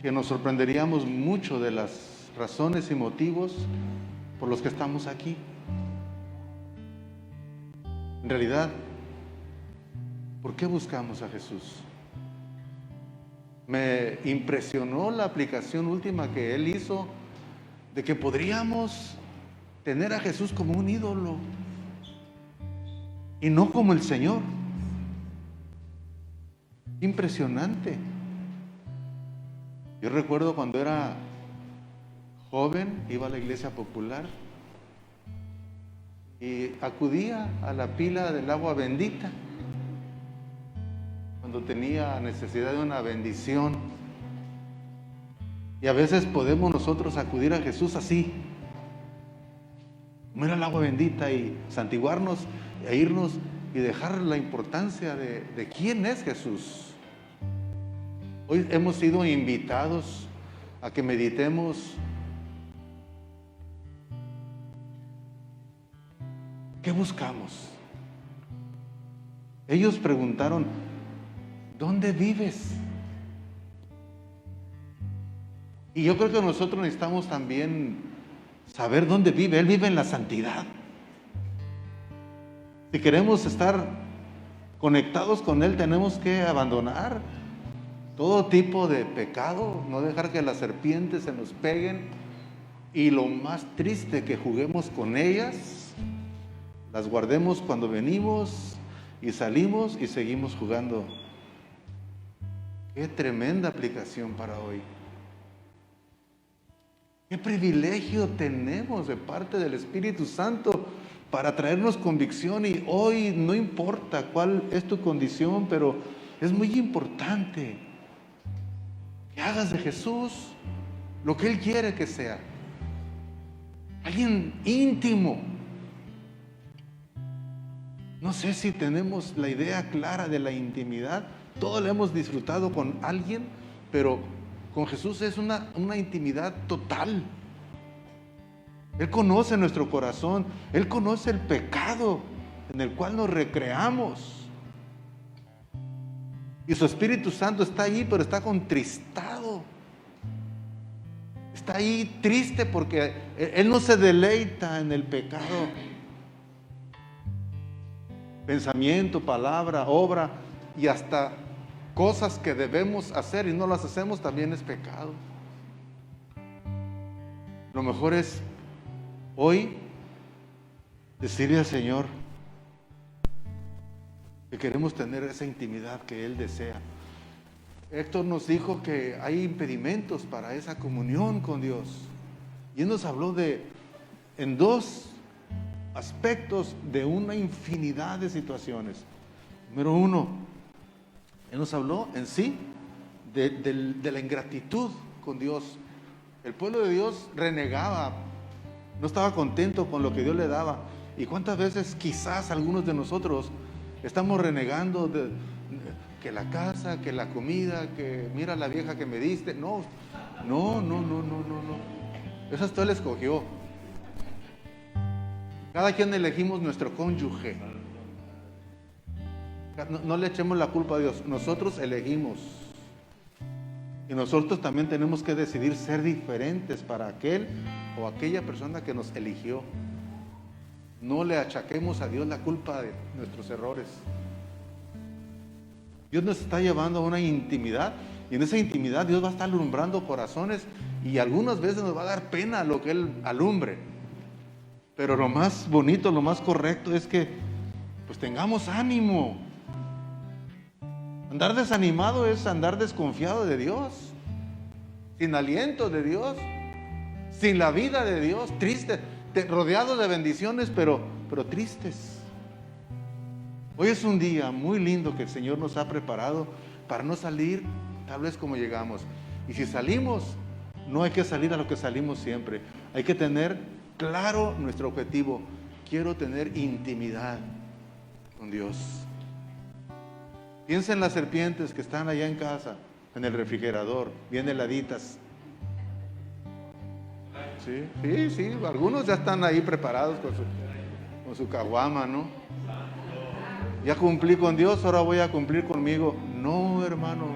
que nos sorprenderíamos mucho de las razones y motivos por los que estamos aquí. En realidad, ¿por qué buscamos a Jesús? Me impresionó la aplicación última que él hizo de que podríamos tener a Jesús como un ídolo y no como el Señor. Impresionante. Yo recuerdo cuando era joven, iba a la iglesia popular y acudía a la pila del agua bendita cuando tenía necesidad de una bendición. Y a veces podemos nosotros acudir a Jesús así, comer el agua bendita y santiguarnos e irnos y dejar la importancia de quién es Jesús. Hoy hemos sido invitados a que meditemos ¿qué buscamos? Ellos preguntaron, ¿dónde vives? Y yo creo que nosotros necesitamos también saber dónde vive. Él vive en la santidad. Si queremos estar conectados con Él, tenemos que abandonar todo tipo de pecado, no dejar que las serpientes se nos peguen, y lo más triste, que juguemos con ellas, las guardemos cuando venimos y salimos y seguimos jugando. Qué tremenda aplicación para hoy. Qué privilegio tenemos de parte del Espíritu Santo para traernos convicción. Y hoy no importa cuál es tu condición, pero es muy importante que hagas de Jesús lo que Él quiere que sea. Alguien íntimo. No sé si tenemos la idea clara de la intimidad. Todos la hemos disfrutado con alguien, pero con Jesús es una intimidad total. Él conoce nuestro corazón. Él conoce el pecado en el cual nos recreamos. Y su Espíritu Santo está ahí, pero está contristado. Está ahí triste porque Él no se deleita en el pecado. Pensamiento, palabra, obra y hasta cosas que debemos hacer y no las hacemos también es pecado. Lo mejor es hoy decirle al Señor que queremos tener esa intimidad que Él desea. Héctor nos dijo que hay impedimentos para esa comunión con Dios. Y Él nos habló en dos aspectos de una infinidad de situaciones. Número uno, Él nos habló en sí de la ingratitud con Dios. El pueblo de Dios renegaba, no estaba contento con lo que Dios le daba. ¿Y cuántas veces quizás algunos de nosotros estamos renegando que la casa, que la comida, que mira la vieja que me diste? No. Eso hasta Él escogió. Cada quien elegimos nuestro cónyuge. No le echemos la culpa a Dios. Nosotros elegimos. Y nosotros también tenemos que decidir ser diferentes para aquel o aquella persona que nos eligió. No le achaquemos a Dios la culpa de nuestros errores. Dios nos está llevando a una intimidad, y en esa intimidad Dios va a estar alumbrando corazones, y algunas veces nos va a dar pena lo que Él alumbre. Pero lo más bonito, lo más correcto es que pues tengamos ánimo. Andar desanimado es andar desconfiado de Dios, sin aliento de Dios, sin la vida de Dios, triste, rodeado de bendiciones, pero tristes. Hoy es un día muy lindo que el Señor nos ha preparado para no salir tal vez como llegamos. Y si salimos, no hay que salir a lo que salimos siempre. Hay que tener claro nuestro objetivo. Quiero tener intimidad con Dios. Piensa en las serpientes que están allá en casa, en el refrigerador, bien heladitas. Sí, algunos ya están ahí preparados con su caguama, ¿no? Ya cumplí con Dios, ahora voy a cumplir conmigo. No, hermanos.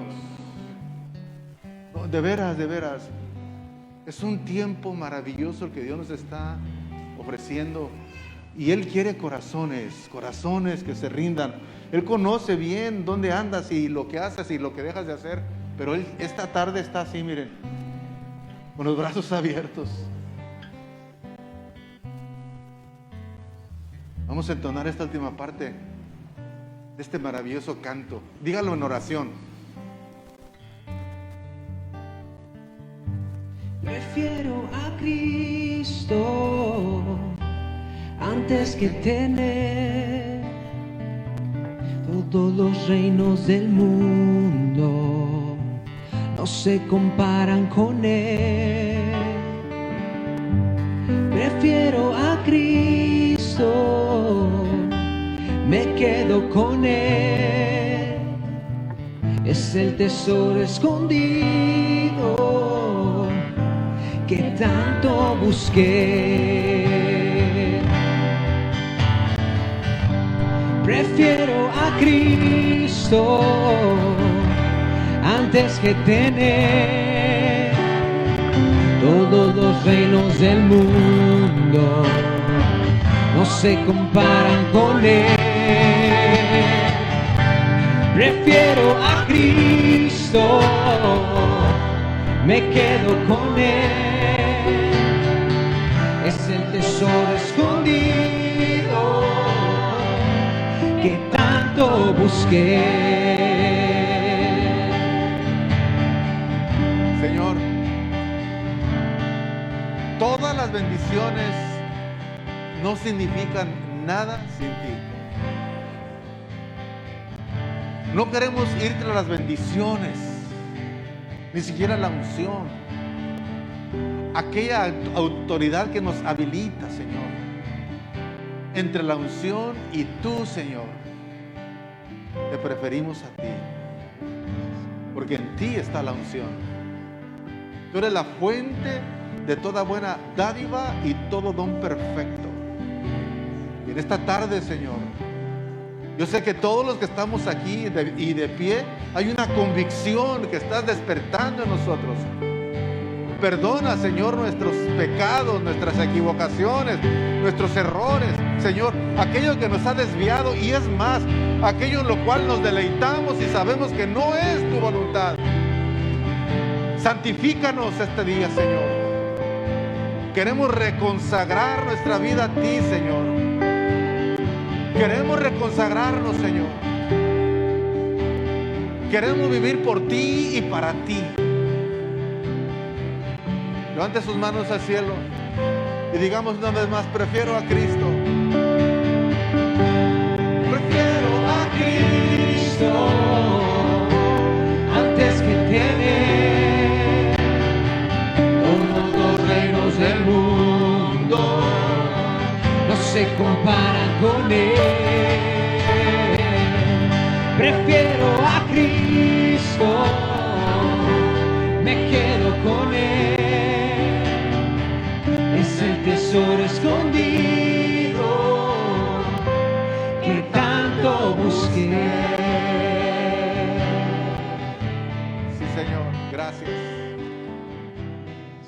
No, de veras. Es un tiempo maravilloso el que Dios nos está ofreciendo. Y Él quiere corazones que se rindan. Él conoce bien dónde andas y lo que haces y lo que dejas de hacer. Pero Él esta tarde está así, miren, con los brazos abiertos. Vamos a entonar esta última parte de este maravilloso canto. Dígalo en oración. Prefiero a Cristo antes que tener todos los reinos del mundo. No se comparan con Él. Prefiero a Cristo, me quedo con Él. Es el tesoro escondido que tanto busqué. Prefiero a Cristo antes que tener todos los reinos del mundo. No se comparan con Él. Prefiero a Cristo, me quedo con Él. Es el tesoro escondido que tanto busqué. Señor, todas las bendiciones no significan nada sin ti. No queremos ir tras las bendiciones, ni siquiera la unción, aquella autoridad que nos habilita, Señor. Entre la unción y tú, Señor, te preferimos a ti, porque en ti está la unción. Tú eres la fuente de toda buena dádiva y todo don perfecto. Y en esta tarde, Señor, yo sé que todos los que estamos aquí y de pie, hay una convicción que estás despertando en nosotros. Perdona, Señor, nuestros pecados, nuestras equivocaciones, nuestros errores, Señor, aquello que nos ha desviado, y es más, aquello en lo cual nos deleitamos y sabemos que no es tu voluntad. Santifícanos este día, Señor. Queremos reconsagrar nuestra vida a ti, Señor. Queremos reconsagrarnos, Señor. Queremos vivir por ti y para ti. Levante sus manos al cielo y digamos una vez más: prefiero a Cristo. Prefiero a Cristo antes que tener todos los reinos del mundo. No se comparan con Él. Prefiero a Cristo, me quedo con Él. Es el tesoro escondido que tanto busqué. Sí, Señor, gracias.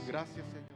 Gracias, Señor.